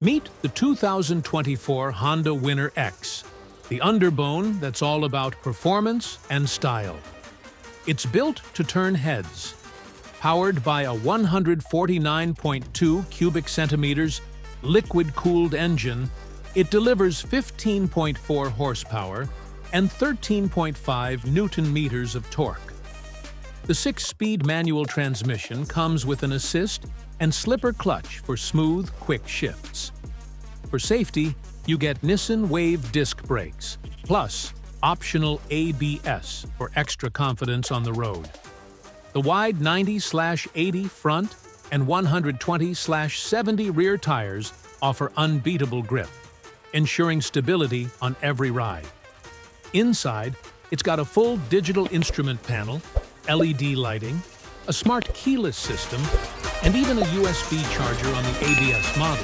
Meet the 2024 Honda Winner X, the underbone that's all about performance and style. It's built to turn heads. Powered by a 149.2 cubic centimeters liquid-cooled engine, it delivers 15.4 horsepower and 13.5 newton-meters of torque. The 6-speed manual transmission comes with an assist and slipper clutch for smooth, quick shifts. For safety, you get Nissan Wave disc brakes, plus optional ABS for extra confidence on the road. The wide 90/80 front and 120/70 rear tires offer unbeatable grip, ensuring stability on every ride. Inside, it's got a full digital instrument panel, LED lighting, a smart keyless system, and even a USB charger on the ABS model.